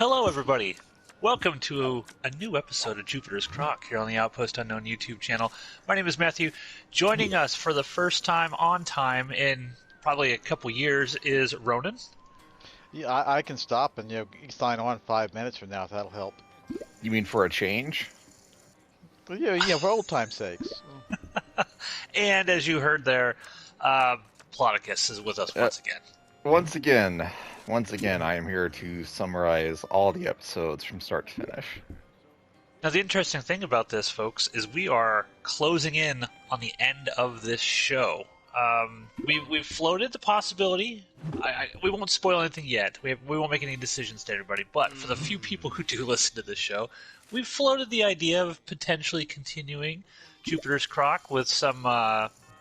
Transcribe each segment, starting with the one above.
Hello, everybody. Welcome to a new episode of Jupiter's CROCK here on the Outpost Unknown YouTube channel. My name is Matthew. Joining us for the first time on time in probably a couple years is Ronan. Yeah, I can stop and sign on 5 minutes from now if that'll help. You mean for a change? But yeah, for old time's sakes. And as you heard there, Spartacus is with us once again. Once again, I am here to summarize all the episodes from start to finish. Now, the interesting thing about this, folks, is we are closing in on the end of this show. We've floated the possibility. We won't spoil anything yet. We won't make any decisions to everybody. But for the few people who do listen to this show, we've floated the idea of potentially continuing Jupiter's CROCK with some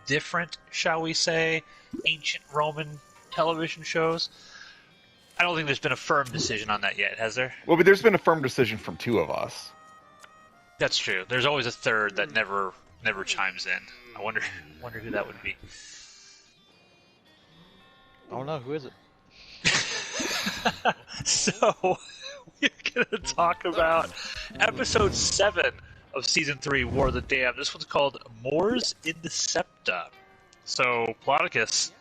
different, shall we say, ancient Roman television shows. I don't think there's been a firm decision on that yet, has there? Well, but there's been a firm decision from two of us. That's true. There's always a third that never chimes in. I wonder who that would be. I don't know, who is it? So, we're going to talk about episode 7 of season 3, War of the Damned. This one's called Mors Indecepta. So, Spartacus,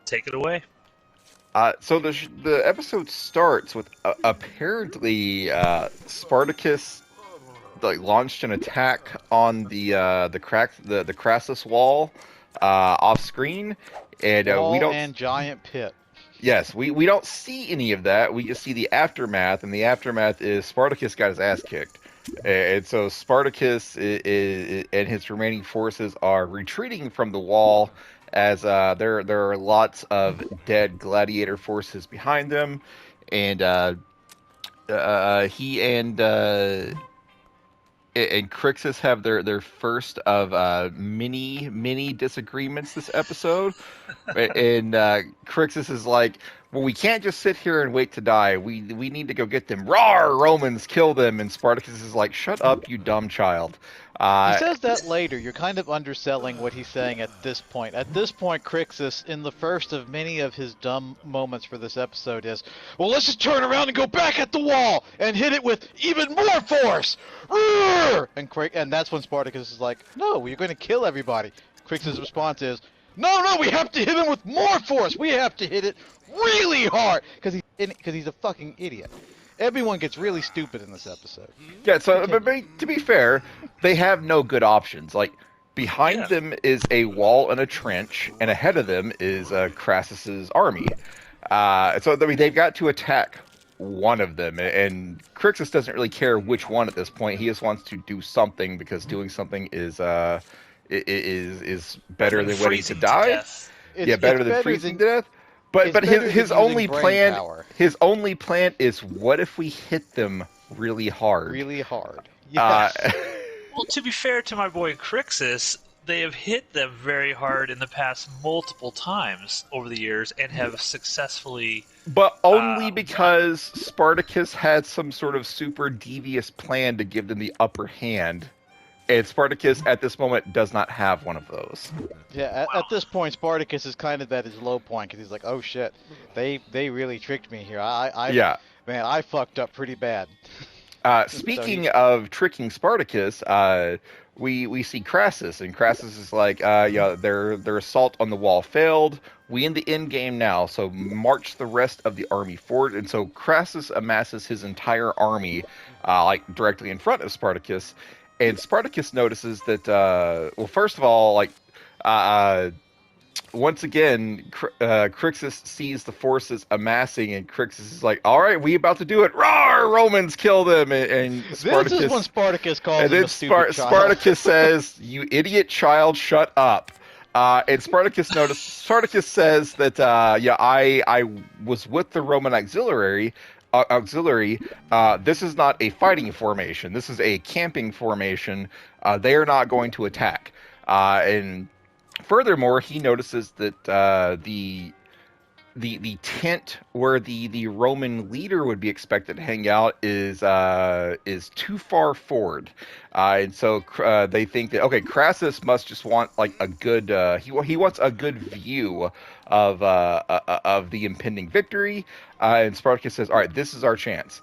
take it away. So the episode starts with apparently Spartacus launched an attack on the Crassus wall off screen, and Wall we don't and giant pit. Yes, we don't see any of that. We just see the aftermath, and the aftermath is Spartacus got his ass kicked. And so Spartacus and his remaining forces are retreating from the wall as there are lots of dead gladiator forces behind them, and he and Crixus have their first of many disagreements this episode. And Crixus is like, well, we can't just sit here and wait to die. We need to go get them. Rawr, Romans, kill them. And Spartacus is like, shut up, you dumb child. He says that later. You're kind of underselling what he's saying at this point. At this point, Crixus, in the first of many of his dumb moments for this episode, is, well, let's just turn around and go back at the wall and hit it with even more force. Roar! And that's when Spartacus is like, no, you're going to kill everybody. Crixus' response is, no, we have to hit him with more force. We have to hit it really hard because he's a fucking idiot. Everyone gets really stupid in this episode. Yeah, so but to be fair, they have no good options. Like, behind them is a wall and a trench, and ahead of them is Crassus's army. So I mean, they've got to attack one of them, and Crixus doesn't really care which one at this point. He just wants to do something because doing something is better than waiting to die. Better than freezing to death. But his only plan is, what if we hit them really hard? Really hard. Yes. Well, to be fair to my boy Crixus, they have hit them very hard in the past multiple times over the years and have successfully... But only because Spartacus had some sort of super devious plan to give them the upper hand. And Spartacus, at this moment, does not have one of those. Yeah, at this point, Spartacus is kind of at his low point, because he's like, oh shit, they really tricked me here. Man, I fucked up pretty bad. Speaking of tricking Spartacus, we see Crassus, and Crassus is like, their assault on the wall failed. We in the end game now, so march the rest of the army forward. And so Crassus amasses his entire army, directly in front of Spartacus. And Spartacus notices that, well, first of all, once again, Crixus sees the forces amassing, and Crixus is like, all right, we about to do it. Roar, Romans, kill them. And Spartacus, this is when Spartacus calls him a stupid child. Spartacus says, you idiot child, shut up. And Spartacus says that, I was with the Roman auxiliary. This is not a fighting formation. This is a camping formation. They are not going to attack. And furthermore, he notices that the tent where the Roman leader would be expected to hang out is too far forward. And so they think that, okay, Crassus must just want a good he wants a good view of the impending victory. And Spartacus says, all right, this is our chance.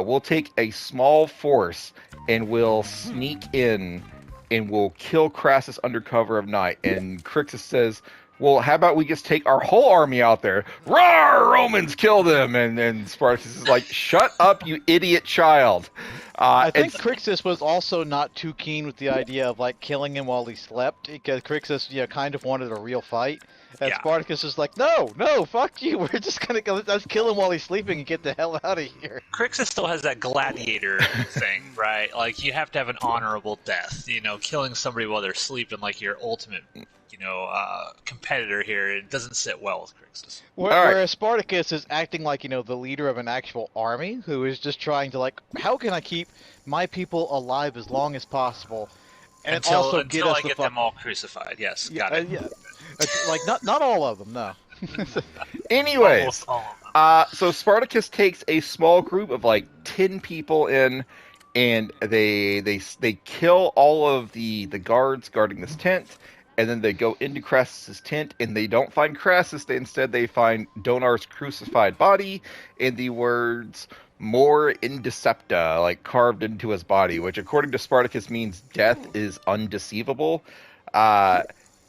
we'll take a small force and we'll sneak in and we'll kill Crassus under cover of night. And Crixus says, well, how about we just take our whole army out there? Roar! Romans, kill them! And Spartacus is like, shut up, you idiot child. I think Crixus was also not too keen with the idea of like killing him while he slept, because Crixus, kind of wanted a real fight. And Yeah. Spartacus is like, no, fuck you. We're just gonna go. Let's kill him while he's sleeping and get the hell out of here. Crixus still has that gladiator thing, right? Like, you have to have an honorable death. Killing somebody while they're sleeping, like your ultimate, competitor here, it doesn't sit well with Crixus. Whereas Spartacus is acting like, the leader of an actual army who is just trying to, like, how can I keep my people alive as long as possible? And Until get us I get them all crucified. Yes, got it. Yeah. Like, not all of them, no. Anyways, Almost all of them. so Spartacus takes a small group of like 10 people in, and they kill all of the guards guarding this tent, and then they go into Crassus's tent, and they don't find Crassus. Instead, they find Donar's crucified body, and the words "more Indecepta" like carved into his body, which according to Spartacus means death is undeceivable.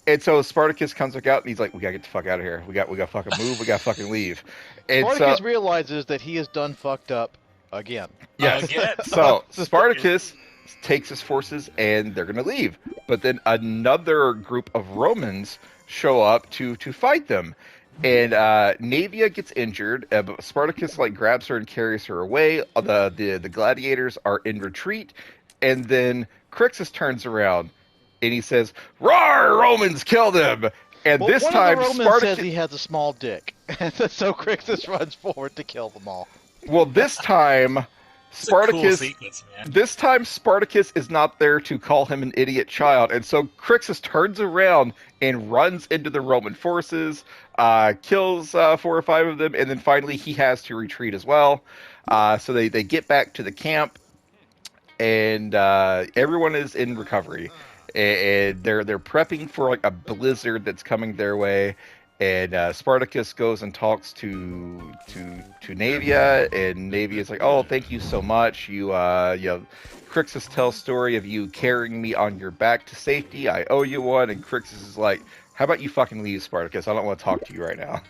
And so Spartacus comes back out and he's like, we gotta get the fuck out of here. We got fucking move. We gotta fucking leave. And Spartacus realizes that he has done fucked up again. Yes. Again. So Spartacus takes his forces and they're gonna leave. But then another group of Romans show up to fight them. And Naevia gets injured. But Spartacus grabs her and carries her away. The gladiators are in retreat. And then Crixus turns around. And he says, "Roar, Romans, kill them!" And this time, one of the Romans says he has a small dick, so Crixus runs forward to kill them all. Well, this time, Spartacus. Cool sequence, man. This time, Spartacus is not there to call him an idiot child, and so Crixus turns around and runs into the Roman forces, kills 4 or 5 of them, and then finally he has to retreat as well. So they get back to the camp, and everyone is in recovery. And they're prepping for a blizzard that's coming their way, and Spartacus goes and talks to Naevia, and Naevia is like, "Oh, thank you so much. Crixus tells story of you carrying me on your back to safety. I owe you one." And Crixus is like, "How about you fucking leave, Spartacus? I don't want to talk to you right now."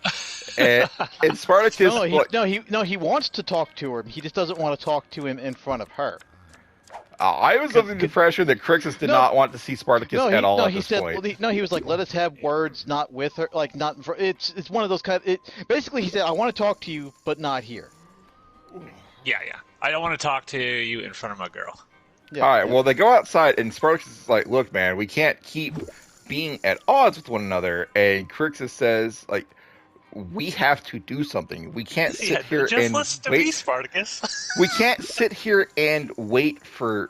And Spartacus, he wants to talk to her. He just doesn't want to talk to him in front of her. I was under the impression that Crixus did not want to see Spartacus at all at this point. He was like, let us have words, not with her, it's one of those basically he said, I want to talk to you, but not here. Yeah. I don't want to talk to you in front of my girl. Yeah, all right, well, they go outside, and Spartacus is like, look, man, we can't keep being at odds with one another. And Crixus says, we have to do something. We can't sit here and listen to wait. Me, Spartacus. We can't sit here and wait for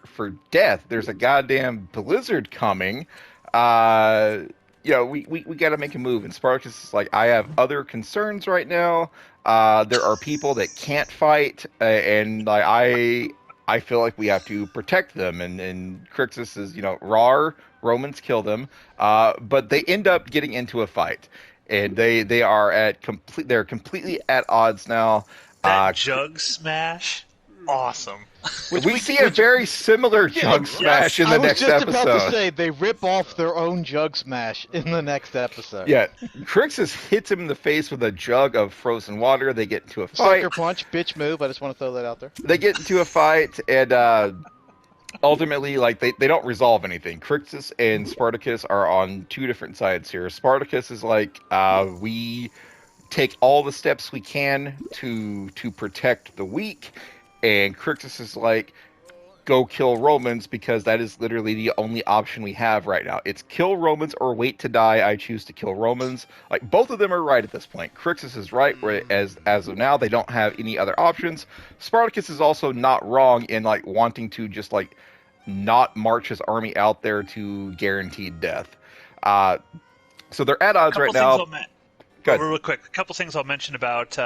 death. There's a goddamn blizzard coming. We got to make a move. And Spartacus is like, I have other concerns right now. There are people that can't fight, and I feel like we have to protect them. And Crixus is, rawr, Romans kill them. But they end up getting into a fight. And they are they're completely at odds now. That jug smash, awesome. We see a very similar jug smash in the next episode. I was just about to say they rip off their own jug smash in the next episode. Yeah, Crixus hits him in the face with a jug of frozen water. They get into a fight. Sucker punch, bitch move. I just want to throw that out there. They get into a fight, and ultimately, they don't resolve anything. Crixus and Spartacus are on 2 different sides here. Spartacus is like, we take all the steps we can to protect the weak, and Crixus is like, go kill Romans, because that is literally the only option we have right now. It's kill Romans or wait to die. I choose to kill Romans. Both of them are right at this point. Crixus is right, whereas as of now, they don't have any other options. Spartacus is also not wrong in wanting to just not march his army out there to guaranteed death. So they're at odds right now. Real quick, a couple things I'll mention about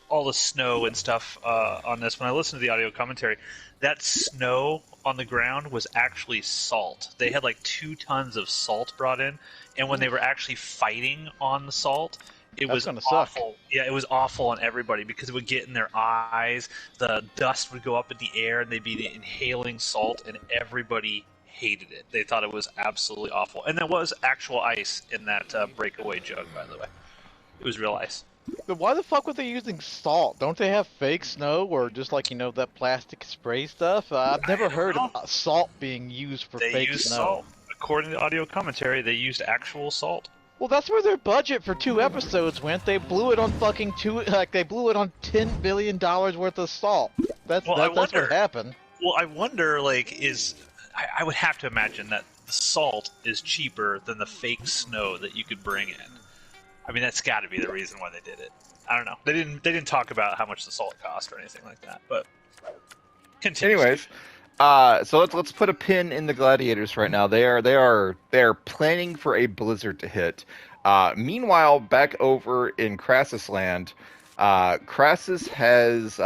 all the snow and stuff on this. When I listened to the audio commentary, that snow on the ground was actually salt. They had 2 tons of salt brought in, and when they were actually fighting on the salt, It That's was gonna suck. awful. Yeah, it was awful on everybody because it would get in their eyes. The dust would go up in the air, and they'd be inhaling salt, and everybody hated it. They thought it was absolutely awful. And there was actual ice in that breakaway jug, by the way. It was real ice. But why the fuck were they using salt? Don't they have fake snow or just like, you know, that plastic spray stuff? I've never heard of salt being used for They fake used snow. salt. According to audio commentary, they used actual salt. Well, that's where their budget for 2 episodes went. They blew it on fucking they blew it on $10 billion worth of salt. That's what happened. Well, I wonder, like, I would have to imagine that the salt is cheaper than the fake snow that you could bring in. I mean, that's got to be the reason why they did it. I don't know. They didn't talk about how much the salt cost or anything like that. But continue. Anyways, so let's put a pin in the gladiators right now. They are planning for a blizzard to hit. Meanwhile, back over in Crassus land, Crassus has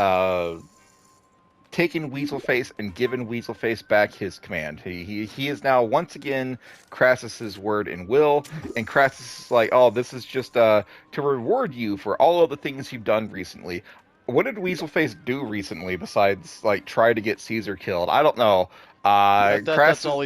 taken Weaselface and given Weaselface back his command. He is now once again Crassus's word and will, and Crassus is like, oh, this is just to reward you for all of the things you've done recently. What did Weaselface do recently besides like try to get Caesar killed? I don't know. That's Crassus, all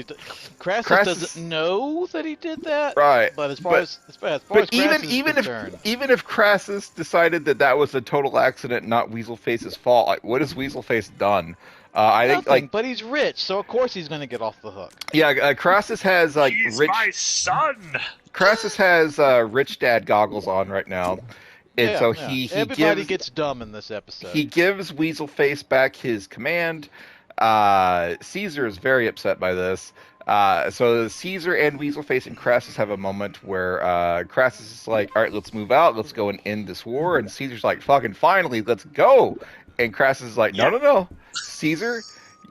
Crassus doesn't know that he did that, right? But as far as Crassus is concerned, even if Crassus decided that was a total accident, not Weaselface's fault, like, what has Weaselface done? I think like, but he's rich, so of course he's going to get off the hook. Yeah, Crassus has like He's rich. my son. Crassus has rich dad goggles on right now, and so he everybody gets dumb in this episode. He gives Weaselface back his command. Caesar is very upset by this. So Caesar and Weaselface and Crassus have a moment where Crassus is like, all right, let's move out. Let's go and end this war. And Caesar's like, fucking finally, let's go. And Crassus is like, no. Caesar,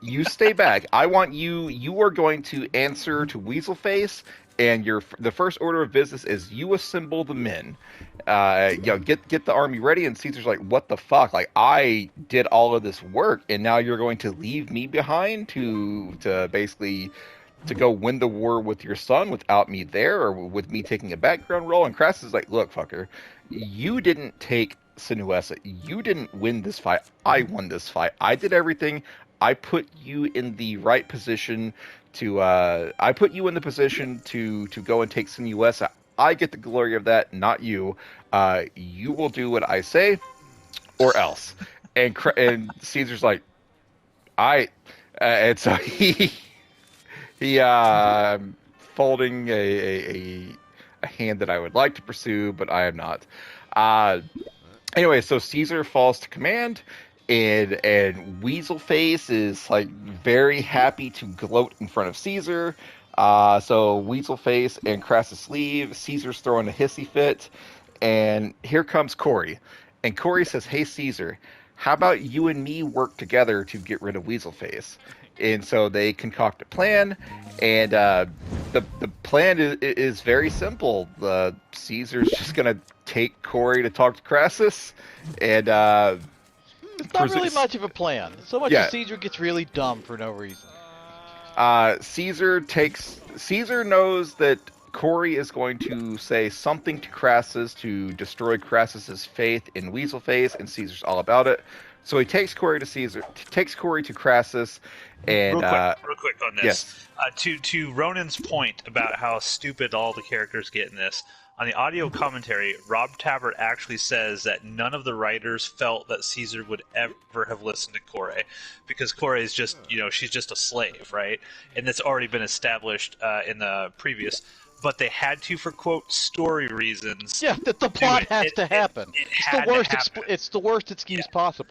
you stay back. I want you. You are going to answer to Weaselface. And the first order of business is you assemble the men. Get the army ready. And Caesar's like, what the fuck? Like, I did all of this work, and now you're going to leave me behind to basically to go win the war with your son without me there, or with me taking a background role. And Crassus is like, look, fucker, you didn't take Sinuessa. You didn't win this fight. I won this fight. I did everything. I put you in the right position to go and take Sinuessa. I get the glory of that, not you. You will do what I say, or else. And Caesar's like, and so he folding a hand that I would like to pursue, but I am not. Anyway, so Caesar falls to command. And Weaselface is like very happy to gloat in front of Caesar. So Weaselface and Crassus leave. Caesar's throwing a hissy fit, and here comes Corey. And Corey says, "Hey Caesar, how about you and me work together to get rid of Weaselface?" And so they concoct a plan, and the plan is very simple. Caesar's just gonna take Corey to talk to Crassus, and it's not really much of a plan. So much as Caesar gets really dumb for no reason. Caesar knows that Corey is going to say something to Crassus to destroy Crassus's faith in Weaselface, and Caesar's all about it. So he takes Corey to Crassus, and real quick on this. Yes. To Ronan's point about how stupid all the characters get in this. On the audio commentary, Rob Tabbert actually says that none of the writers felt that Caesar would ever have listened to Corey, because Corey is just, she's just a slave, right? And that's already been established in the previous. But they had to, for quote, story reasons. Yeah, the plot has to happen. It's the worst excuse possible.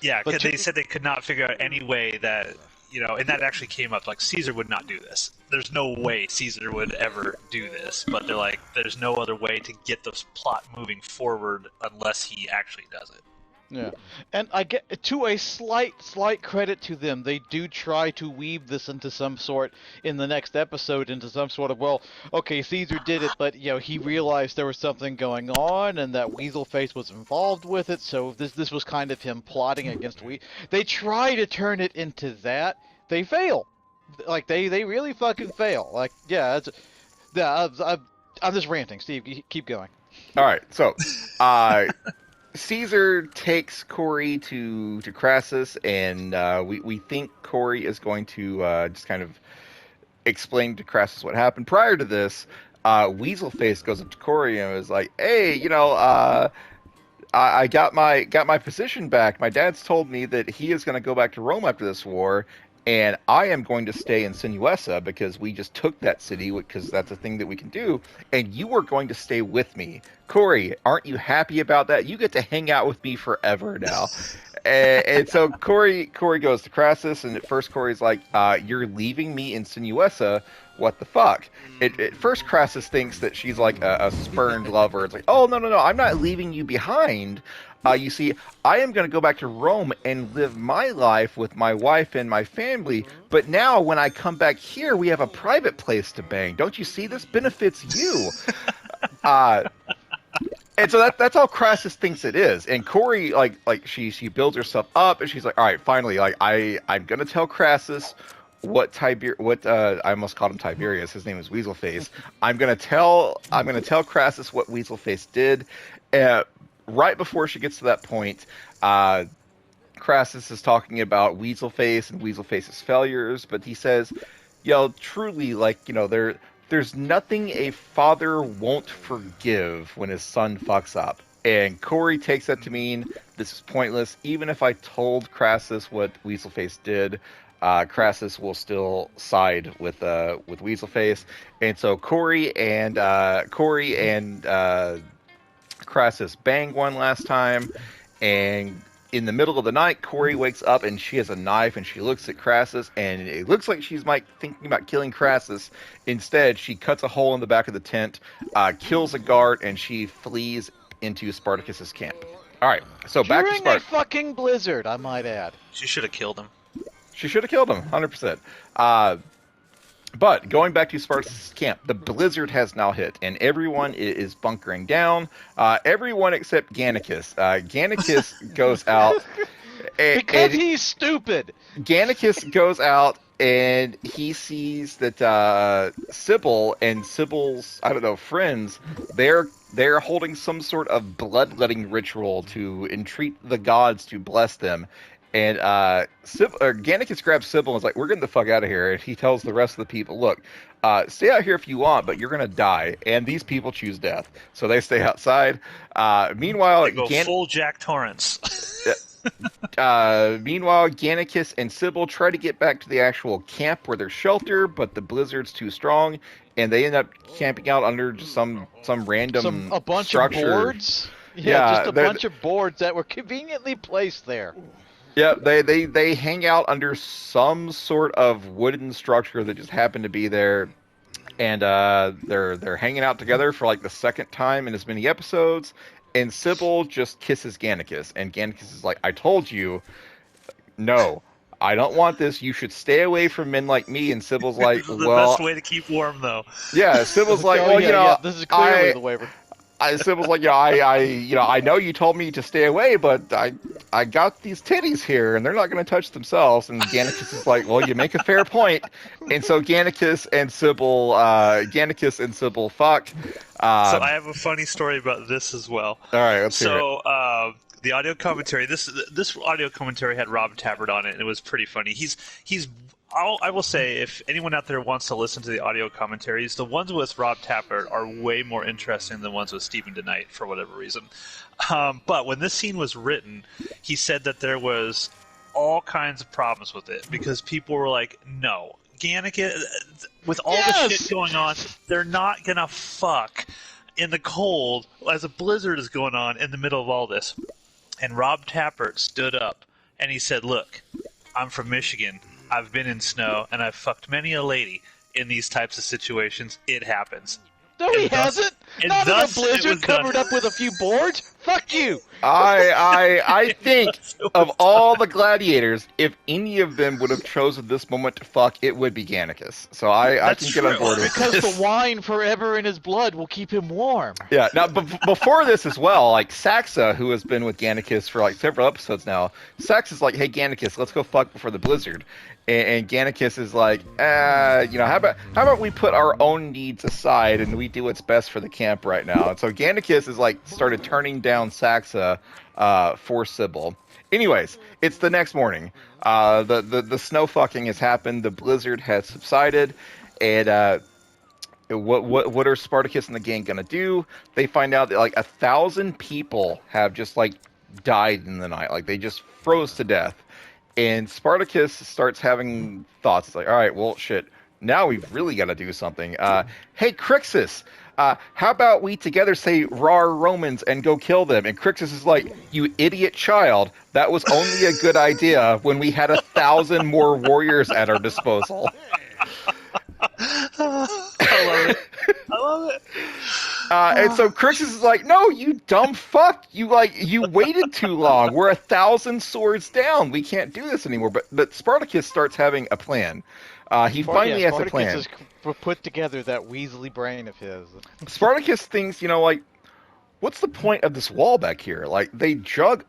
Yeah, because they said they could not figure out any way that, and that actually came up, like, Caesar would not do this. There's no way Caesar would ever do this. But they're like, there's no other way to get this plot moving forward unless he actually does it. Yeah, and I get to a slight credit to them. They do try to weave this into some sort in the next episode, into some sort of, well, okay, Caesar did it, but he realized there was something going on, and that Weaselface was involved with it. So this was kind of him plotting against They try to turn it into that. They fail. Like they really fucking fail. Like I'm just ranting. Steve, keep going. All right, so Caesar takes Corey to Crassus, and we think Corey is going to just kind of explain to Crassus what happened. Prior to this, Weaselface goes up to Corey and was like, "Hey, I got my position back. My dad's told me that he is going to go back to Rome after this war, and I am going to stay in Sinuessa because we just took that city because that's a thing that we can do. And you are going to stay with me, Corey. Aren't you happy about that? You get to hang out with me forever now." And so Corey goes to Crassus, and at first Corey's like, "You're leaving me in Sinuessa? What the fuck?" At first Crassus thinks that she's like a spurned lover. It's like, "Oh, no, I'm not leaving you behind. You see, I am going to go back to Rome and live my life with my wife and my family. But now when I come back here, we have a private place to bang. Don't you see? This benefits you." And so that's how Crassus thinks it is. And Corey, she builds herself up, and she's like, "All right, finally, I'm gonna tell Crassus I almost called him Tiberius. His name is Weaselface. I'm gonna tell Crassus what Weaselface did." Right before she gets to that point, Crassus is talking about Weaselface and Weaselface's failures, but he says, truly, there's nothing a father won't forgive when his son fucks up. And Corey takes that to mean this is pointless. Even if I told Crassus what Weaselface did, Crassus will still side with Weaselface. And so Corey and Crassus bang one last time, and in the middle of the night, Corey wakes up and she has a knife, and she looks at Crassus, and it looks like she's thinking about killing Crassus. Instead, she cuts a hole in the back of the tent, kills a guard, and she flees into Spartacus's camp. All right, so back to During a fucking blizzard, I might add. She should have killed him. She should have killed him, 100%. But going back to Spartacus' camp, the blizzard has now hit, and everyone is bunkering down. Everyone except Gannicus. Gannicus goes out. Because he's stupid. Gannicus goes out, and he sees that Sybil and Sybil's, friends, they're holding some sort of bloodletting ritual to entreat the gods to bless them. And Gannicus grabs Sybil and is like, "We're getting the fuck out of here." And he tells the rest of the people, "Look, stay out here if you want, but you're going to die." And these people choose death. So they stay outside. Meanwhile, they go full Jack Torrance. Meanwhile, Gannicus and Sybil try to get back to the actual camp where they're sheltered, but the blizzard's too strong, and they end up camping out under just some random a bunch structure. Of boards? Yeah, just a bunch of boards that were conveniently placed there. Yeah, they hang out under some sort of wooden structure that just happened to be there, and they're hanging out together for like the second time in as many episodes. And Sybil just kisses Gannicus, and Gannicus is like, "I told you, no, I don't want this. You should stay away from men like me." And Sybil's like, "This is the best way to keep warm, though." Yeah, Sybil's like, this is clearly the waiver." Sybil's like, I know you told me to stay away, but I got these titties here, and they're not going to touch themselves. And Gannicus is like, "Well, you make a fair point." And so Gannicus and Sybil fuck. So I have a funny story about this as well. All right, let's hear it. The audio commentary. This audio commentary had Rob Tappert on it, and it was pretty funny. I will say, if anyone out there wants to listen to the audio commentaries, the ones with Rob Tappert are way more interesting than the ones with Stephen DeKnight for whatever reason. But when this scene was written, he said that there was all kinds of problems with it because people were like, "No, Gannicus, with all the shit going on, they're not gonna fuck in the cold as a blizzard is going on in the middle of all this." And Rob Tappert stood up and he said, "Look, I'm from Michigan. I've been in snow, and I've fucked many a lady in these types of situations. It happens." No, he hasn't. Not in a blizzard covered up with a few boards. Fuck you! I think So of much all the gladiators, if any of them would have chosen this moment to fuck, it would be Gannicus. So I That's can get on true. board with Because this. the wine forever in his blood will keep him warm. Yeah. Now, before this as well, like Saxa, who has been with Gannicus for like several episodes now, Saxa's like, "Hey, Gannicus, let's go fuck before the blizzard." And Gannicus is like, how about we put our own needs aside and we do what's best for the camp right now? And so Gannicus is like started turning down Saxa for Sybil. Anyways, it's the next morning. The snow fucking has happened. The blizzard has subsided, and what are Spartacus and the gang gonna do? They find out that like 1,000 people have just like died in the night. Like they just froze to death. And Spartacus starts having thoughts. It's like, all right, well, shit. Now we've really got to do something. Hey, Crixus, how about we together say "Rar Romans" and go kill them? And Crixus is like, you idiot child. That was only a good idea when we had 1,000 more warriors at our disposal. I love it. I love it. And so Crixus is like, no, you dumb fuck. You waited too long. We're 1,000 swords down. We can't do this anymore. But Spartacus starts having a plan. He finally has a plan. Spartacus has put together that Weasley brain of his. Spartacus thinks, like, what's the point of this wall back here? Like, they dug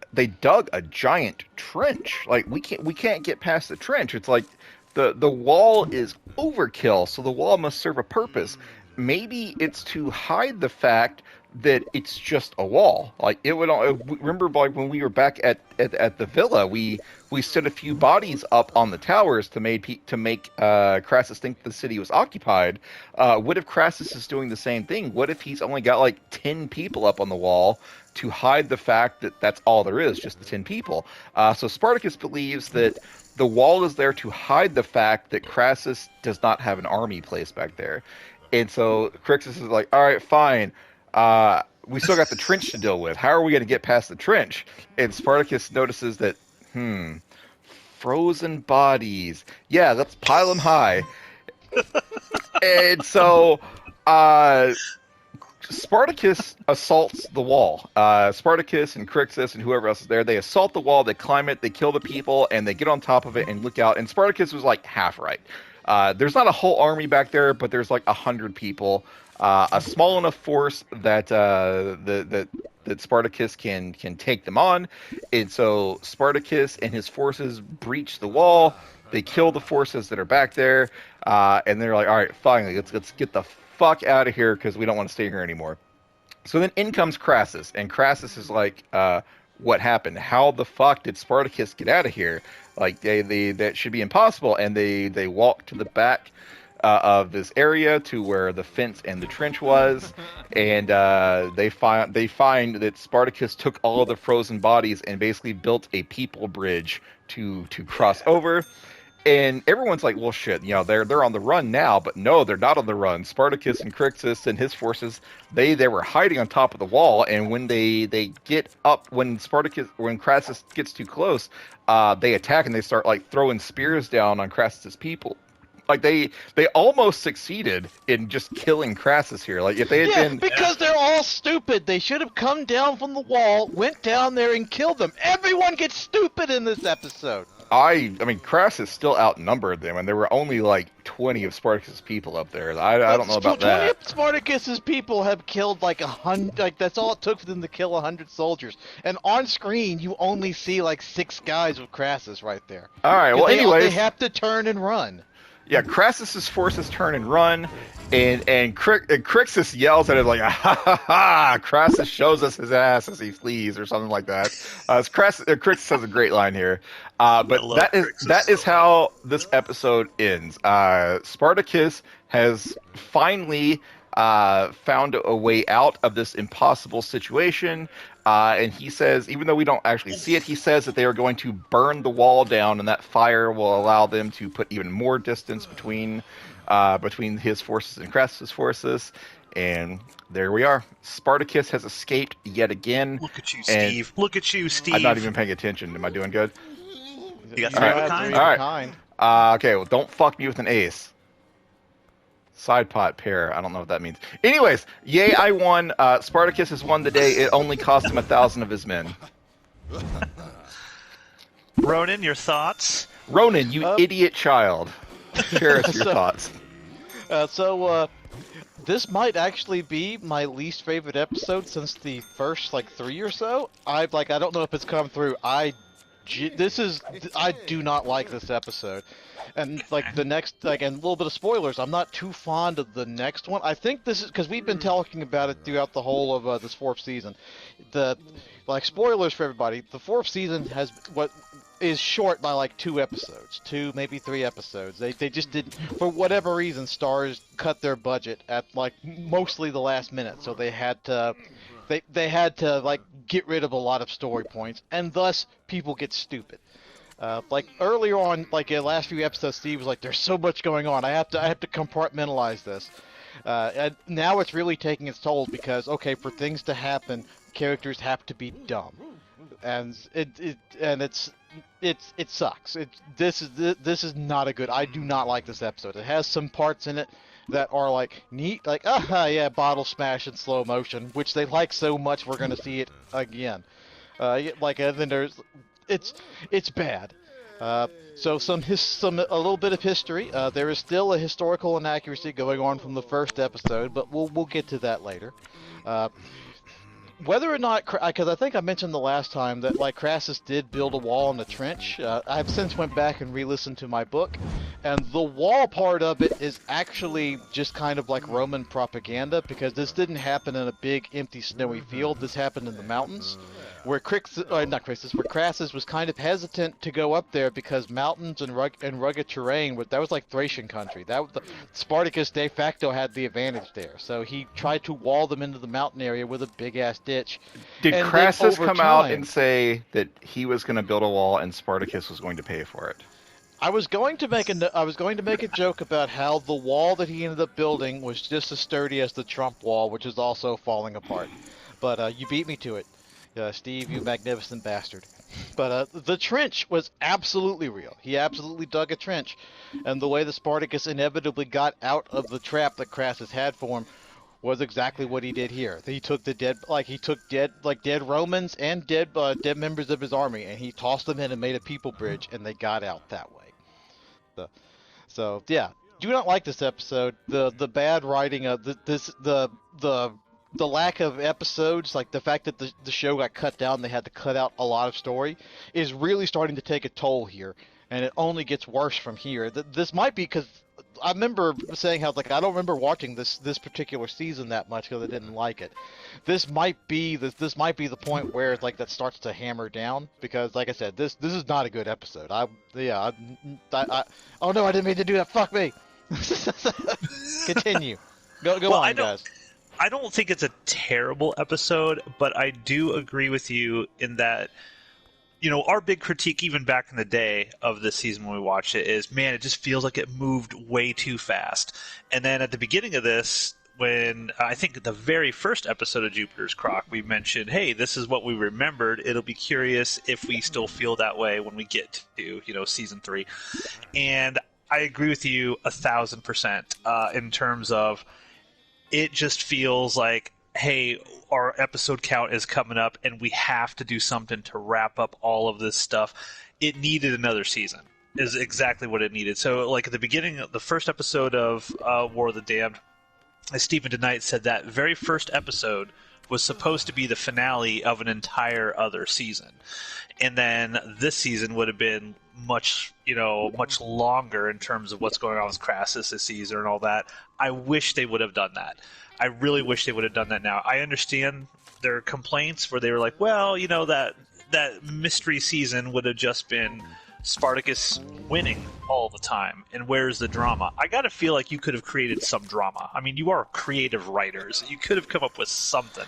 a giant trench. Like, we can't get past the trench. It's like the wall is overkill, so the wall must serve a purpose. Maybe it's to hide the fact that it's just a wall. Like it would. Remember, like when we were back at the villa, we stood a few bodies up on the towers to make Crassus think the city was occupied. What if Crassus is doing the same thing? What if he's only got like 10 people up on the wall to hide the fact that that's all there is, just the 10 people? So Spartacus believes that the wall is there to hide the fact that Crassus does not have an army placed back there. And so Crixus is like, all right, fine. We still got the trench to deal with. How are we going to get past the trench? And Spartacus notices that, frozen bodies. Yeah, let's pile them high. And so Spartacus assaults the wall. Spartacus and Crixus and whoever else is there, they assault the wall, they climb it, they kill the people, and they get on top of it and look out. And Spartacus was like half right. There's not a whole army back there, but there's like 100 people, a small enough force that that Spartacus can take them on. And so Spartacus and his forces breach the wall. They kill the forces that are back there, and they're like, all right, finally, let's get the fuck out of here because we don't want to stay here anymore. So then in comes Crassus, and Crassus is like, what happened? How the fuck did Spartacus get out of here? Like that should be impossible. And they walk to the back of this area to where the fence and the trench was, and they find that Spartacus took all of the frozen bodies and basically built a people bridge to cross over. And everyone's like, well, shit, they're on the run now, but no, they're not on the run. Spartacus and Crixus and his forces, they were hiding on top of the wall, and when they get up, when Crassus gets too close, they attack and they start like throwing spears down on Crassus's people. Like they almost succeeded in just killing Crassus here. Like if they had been, because they're all stupid. They should have come down from the wall, went down there and killed them. Everyone gets stupid in this episode. I mean, Crassus still outnumbered them, and there were only like 20 of Spartacus' people up there. I don't know about 20 that. of Spartacus's people have killed like 100. Like that's all it took for them to kill 100 soldiers. And on screen, you only see like 6 guys with Crassus right there. All right. Well, anyways, they have to turn and run. Yeah, Crassus's forces turn and run, and Crixus yells at it like, ha ha ha! Crassus shows us his ass as he flees, or something like that. Crixus has a great line here, but that is how this episode ends. Spartacus has finally found a way out of this impossible situation. And he says, even though we don't actually see it, he says that they are going to burn the wall down, and that fire will allow them to put even more distance between his forces and Crassus' forces. And there we are. Spartacus has escaped yet again. Look at you, Steve. Look at you, Steve. I'm not even paying attention. Am I doing good? You got 3 of a kind? All right. Okay, well, don't fuck me with an ace. Side pot pair. I don't know what that means. Anyways, yay, I won. Spartacus has won the day. It only cost him 1,000 of his men. Ronan, your thoughts? Ronan, you idiot child. Share us your thoughts. This might actually be my least favorite episode since the first 3 or so. I don't know if it's come through. I do not like this episode. And the next, and a little bit of spoilers, I'm not too fond of the next one. I think this is because we've been talking about it throughout the whole of this 4th season. Spoilers for everybody, the 4th season has what is short by 2 episodes, 2 maybe 3 episodes. They just didn't, for whatever reason, Stars cut their budget at mostly the last minute, so they had to get rid of a lot of story points, and thus people get stupid. Earlier on, in the last few episodes, Steve was like, "There's so much going on. I have to compartmentalize this." And now it's really taking its toll because, okay, for things to happen, characters have to be dumb, and it sucks. This is not a good. I do not like this episode. It has some parts in it that are neat, bottle smash in slow motion, which they like so much we're gonna see it again. And then there's. It's bad. So a little bit of history. There is still a historical inaccuracy going on from the first episode, but we'll get to that later. Whether or not, because I think I mentioned the last time that Crassus did build a wall in the trench. I've since went back and re-listened to my book, and the wall part of it is actually just kind of like Roman propaganda, because this didn't happen in a big empty snowy field. This happened in the mountains, where Crassus was kind of hesitant to go up there because mountains and rugged terrain. That was Thracian country. Spartacus de facto had the advantage there, so he tried to wall them into the mountain area with a big ass ditch. Did Crassus come out and say that he was going to build a wall and Spartacus was going to pay for it? I was going to make a joke about how the wall that he ended up building was just as sturdy as the Trump wall, which is also falling apart. But you beat me to it. Steve, you magnificent bastard. But the trench was absolutely real. He absolutely dug a trench. And the way the Spartacus inevitably got out of the trap that Crassus had for him was exactly what he did here. He took dead Romans and dead members of his army, and he tossed them in and made a people bridge, and they got out that way. So yeah, do not like this episode. The bad writing of the lack of episodes, the fact that the show got cut down, they had to cut out a lot of story, is really starting to take a toll here, and it only gets worse from here. This might be because I remember saying how I don't remember watching this particular season that much because I didn't like it. This might be the point where that starts to hammer down, because like I said, this is not a good episode. Oh no, I didn't mean to do that. Fuck me. Continue. Go on, guys. I don't think it's a terrible episode, but I do agree with you in that, our big critique even back in the day of this season when we watched it is, man, it just feels like it moved way too fast. And then at the beginning of this, when I think the very first episode of Jupiter's Crock, we mentioned, hey, this is what we remembered. It'll be curious if we still feel that way when we get to, season 3. And I agree with you 1,000% in terms of, it just feels like, hey, our episode count is coming up and we have to do something to wrap up all of this stuff. It needed another season, is exactly what it needed. So, at the beginning of the first episode of War of the Damned, as Stephen DeKnight said, that very first episode was supposed to be the finale of an entire other season. And then this season would have been much longer in terms of what's going on with Crassus this season and all that. I wish they would have done that. I really wish they would have done that now. I understand their complaints where they were like, well, that mystery season would have just been Spartacus winning all the time, and where's the drama? I gotta feel like you could have created some drama. I mean, you are creative writers. You could have come up with something.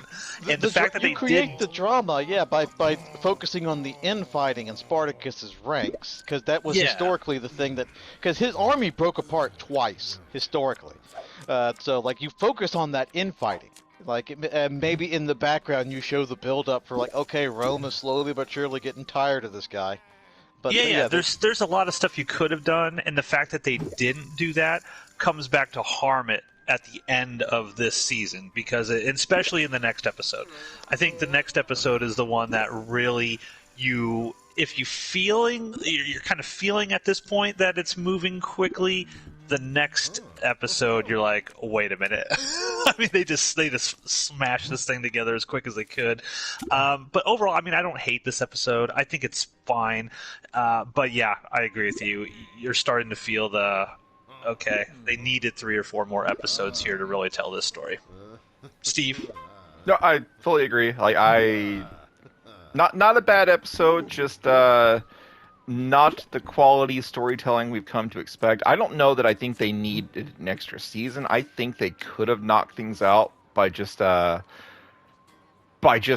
And the fact that they create the drama, by focusing on the infighting in Spartacus's ranks, because that was historically the thing because his army broke apart twice historically. So you focus on that infighting. Maybe in the background you show the build up for okay, Rome is slowly but surely getting tired of this guy. But yeah. There's a lot of stuff you could have done, and the fact that they didn't do that comes back to harm it at the end of this season, because especially in the next episode. I think the next episode is the one that really you're kind of feeling at this point that it's moving quickly. The next episode, you're like, wait a minute. I mean, they just smashed this thing together as quick as they could. But overall, I mean, I don't hate this episode. I think it's fine. But yeah, I agree with you. You're starting to feel okay, they needed 3 or 4 more episodes here to really tell this story. Steve? No, I fully agree. Like, not a bad episode, just not the quality storytelling we've come to expect. I don't know that I think they needed an extra season. I think they could have knocked things out by just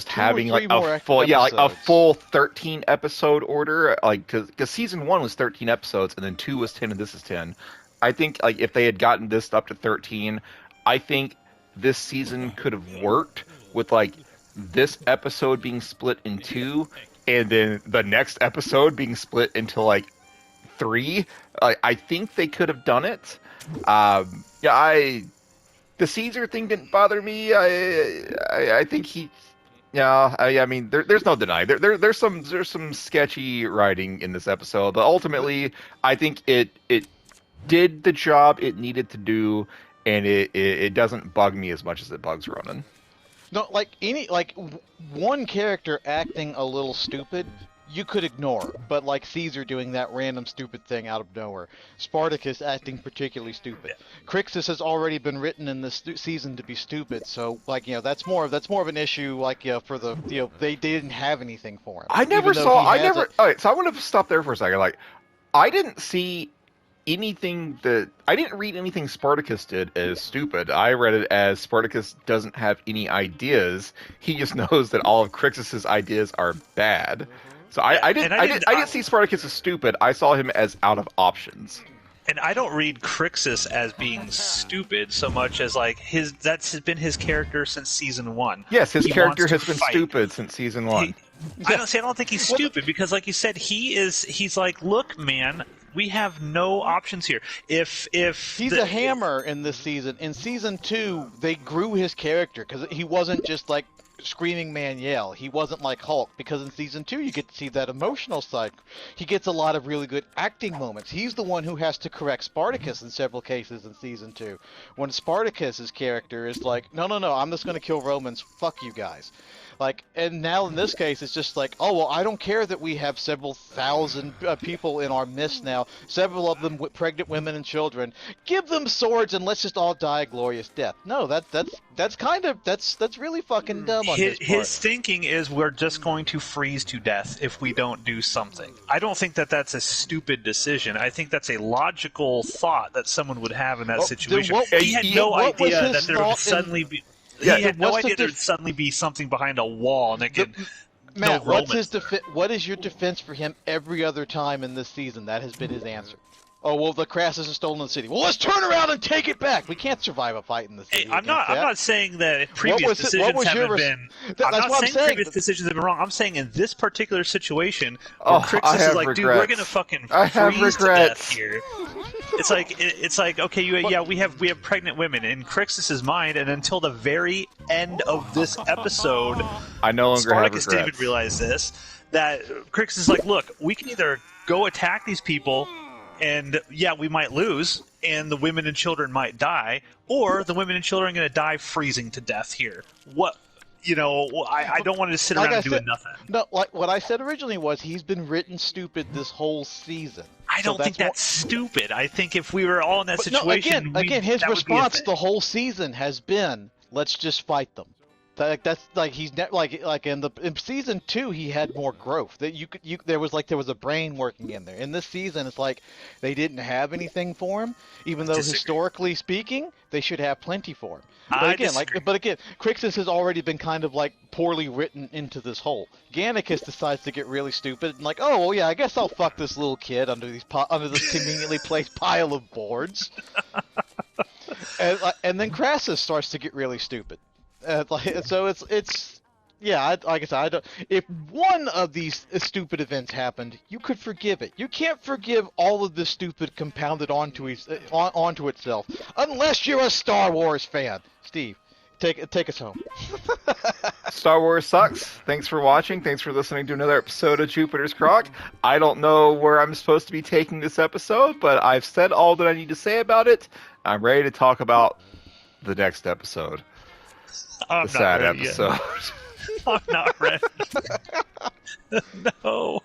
having like a full 13 episode order, like because season 1 was 13 episodes and then 2 was 10 and this is 10. I think like if they had gotten this up to 13, I think this season could have worked with like this episode being split in 2 and then the next episode being split into like 3. I think they could have done it. The Caesar thing didn't bother me. I think he. Yeah, I mean, there's no denying. There's some sketchy writing in this episode, but ultimately, I think it did the job it needed to do, and it doesn't bug me as much as it bugs Ronan. No, one character acting a little stupid, you could ignore, but like Caesar doing that random stupid thing out of nowhere, Spartacus acting particularly stupid. Crixus has already been written in this season to be stupid, so that's more of an issue. For the they didn't have anything for him. All right, so I want to stop there for a second. Like, I didn't read anything Spartacus did as stupid. I read it as Spartacus doesn't have any ideas. He just knows that all of Crixus's ideas are bad. So I didn't see Spartacus as stupid. I saw him as out of options. And I don't read Crixus as being stupid so much as like that's been his character since season 1. Yes, his character has been stupid since season 1. I don't think he's stupid because, like you said, he's like, look, man, we have no options here. If he's a hammer in this season, in season 2 they grew his character because he wasn't just like screaming man yell. He wasn't like Hulk, because in season 2 you get to see that emotional side. He gets a lot of really good acting moments. He's the one who has to correct Spartacus in several cases in season 2. When Spartacus's character is like, no, I'm just going to kill Romans. Fuck you guys. Like, and now in this case, it's just like, oh, well, I don't care that we have several thousand people in our midst now, several of them with pregnant women and children. Give them swords and let's just all die a glorious death. No, that's really fucking dumb on his part. His thinking is we're just going to freeze to death if we don't do something. I don't think that that's a stupid decision. I think that's a logical thought that someone would have in that situation. He had no idea that there would suddenly be... Yeah, he had no idea there'd suddenly be something behind a wall and it could... Matt, what is your defense for him every other time in this season? That has been his answer. Oh, well, the Crassus has stolen the city. Well, let's turn around and take it back. We can't survive a fight in the city. Hey, I'm not saying that previous decisions haven't been... I'm not saying previous decisions have been wrong. I'm saying in this particular situation, where Crixus is like, dude, we're gonna fucking freeze to death here. It's like okay, we have pregnant women in Crixus's mind, and until the very end of this episode, I no longer Spartacus have regrets. didn't even realize this. That Crixus is like, look, we can either go attack these people, and we might lose, and the women and children might die, or the women and children are going to die freezing to death here. What? I don't want to just sit around and do nothing. No, like what I said originally was he's been written stupid this whole season. I don't think that's stupid. I think if we were all in that situation, again, his response the whole season has been, "Let's just fight them." That's like he's like in season 2 he had more growth. That there was a brain working in there. In this season, it's like they didn't have anything for him, even though historically speaking they should have plenty for him. But again, Crixus has already been kind of like poorly written into this hole. Gannicus decides to get really stupid and like, oh well, yeah, I guess I'll fuck this little kid under this conveniently placed pile of boards. And then Crassus starts to get really stupid. So it's Like I said, I don't. If one of these stupid events happened, you could forgive it. You can't forgive all of this stupid compounded onto itself, unless you're a Star Wars fan. Steve, take us home. Star Wars sucks. Thanks for watching. Thanks for listening to another episode of Jupiter's Crock. I don't know where I'm supposed to be taking this episode, but I've said all that I need to say about it. I'm ready to talk about the next episode. I'm the sad ready episode. I'm not ready. No.